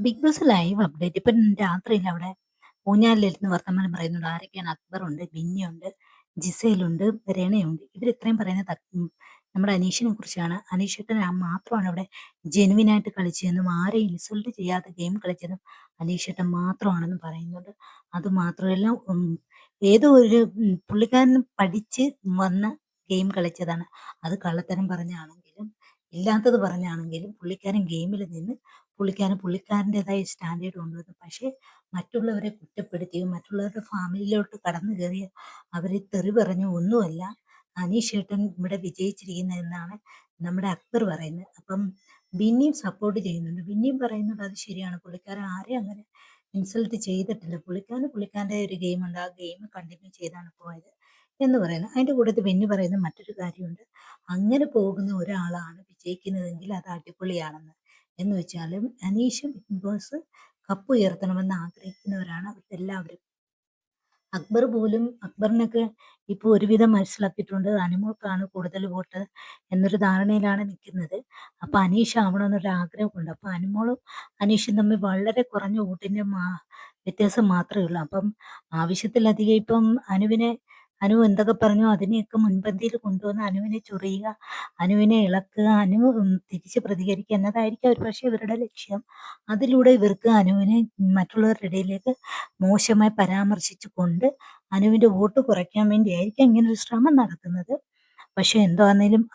Big boss live update. ഇപ്പം രാത്രിയിൽ അവിടെ ഊഞ്ഞാലിലിരുന്ന് വർത്തമാനം പറയുന്നുണ്ട്. ആരൊക്കെയാണ്? അക്ബറുണ്ട്, ബിന്നിയുണ്ട്, ജിസേലുണ്ട്, രേണയുണ്ട്. ഇവരിത്രയും പറയുന്നത് നമ്മുടെ അനീഷിനെ കുറിച്ചാണ്. അനീഷേട്ടൻ മാത്രമാണ് അവിടെ ജെനുവിനായിട്ട് കളിച്ചതെന്നും ആരെയും ഇൻസൾട്ട് ചെയ്യാതെ ഗെയിം കളിച്ചതും അനീഷേട്ടൻ മാത്രമാണെന്ന് പറയുന്നുണ്ട്. അതുമാത്രമല്ല, ഏതോ ഒരു പുള്ളിക്കാരൻ പഠിച്ച് വന്ന് ഗെയിം കളിച്ചതാണ്. അത് കള്ളത്തരം പറഞ്ഞാണെങ്കിലും ഇല്ലാത്തത് പറഞ്ഞാണെങ്കിലും പുള്ളിക്കാരൻ ഗെയിമിൽ നിന്ന് പുള്ളിക്കാരൻ്റെതായ സ്റ്റാൻഡേർഡ് കൊണ്ടുവന്നു. പക്ഷേ മറ്റുള്ളവരെ കുറ്റപ്പെടുത്തിയും മറ്റുള്ളവരുടെ ഫാമിലിയിലോട്ട് കടന്നു കയറിയ അവരെ തെറി പറഞ്ഞു ഒന്നുമല്ല അനീഷേട്ടൻ ഇവിടെ വിജയിച്ചിരിക്കുന്നതെന്നാണ് നമ്മുടെ അക്ബർ പറയുന്നത്. അപ്പം ബിന്നിയും സപ്പോർട്ട് ചെയ്യുന്നുണ്ട്. ബിന്നിയും പറയുന്നുണ്ട് അത് ശരിയാണ്, പുള്ളിക്കാരൻ ആരെയും അങ്ങനെ ഇൻസൾട്ട് ചെയ്തിട്ടില്ല. പുള്ളിക്കാരൻ്റെ ഒരു ഗെയിമുണ്ട്, ആ ഗെയിം കണ്ടിന്യൂ ചെയ്താണ് പോയത് എന്ന് പറയുന്നത്. അതിൻ്റെ കൂട്ടത്തിൽ ബിന്നി പറയുന്ന മറ്റൊരു കാര്യമുണ്ട്, അങ്ങനെ പോകുന്ന ഒരാളാണ് വിജയിക്കുന്നതെങ്കിൽ അത് അടിപൊളിയാണെന്ന്. എന്ന് വെച്ചാലും അനീഷ് ബിഗ് ബോസ് കപ്പ് ഉയർത്തണമെന്ന് ആഗ്രഹിക്കുന്നവരാണ് അവരെല്ലാവരും. അക്ബറിനൊക്കെ ഇപ്പോൾ ഒരുവിധം മനസ്സിലാക്കിയിട്ടുണ്ട്, അനുമോൾക്കാണ് കൂടുതൽ വോട്ട് എന്നൊരു ധാരണയിലാണ് നിൽക്കുന്നത്. അപ്പോൾ അനീഷ് ആവണമെന്നൊരു ആഗ്രഹമുണ്ട്. അപ്പോൾ അനുമോളും അനീഷും തമ്മിൽ വളരെ കുറഞ്ഞ വോട്ടിൻ്റെ വ്യത്യാസം മാത്രമേ ഉള്ളൂ. അപ്പം ആവശ്യത്തിലധികം ഇപ്പം അനു എന്തൊക്കെ പറഞ്ഞോ അതിനെയൊക്കെ മുൻപന്തിയിൽ കൊണ്ടുവന്ന് അനുവിനെ ചൊറിയുക, അനുവിനെ ഇളക്കുക, തിരിച്ച് പ്രതികരിക്കുക എന്നതായിരിക്കും ഒരുപക്ഷെ ഇവരുടെ ലക്ഷ്യം. അതിലൂടെ ഇവർക്ക് അനുവിനെ മറ്റുള്ളവരുടെ ഇടയിലേക്ക് മോശമായി പരാമർശിച്ചു കൊണ്ട് അനുവിൻ്റെ വോട്ട് കുറയ്ക്കാൻ വേണ്ടിയായിരിക്കും ഇങ്ങനൊരു ശ്രമം നടത്തുന്നത്. പക്ഷെ എന്താണെങ്കിലും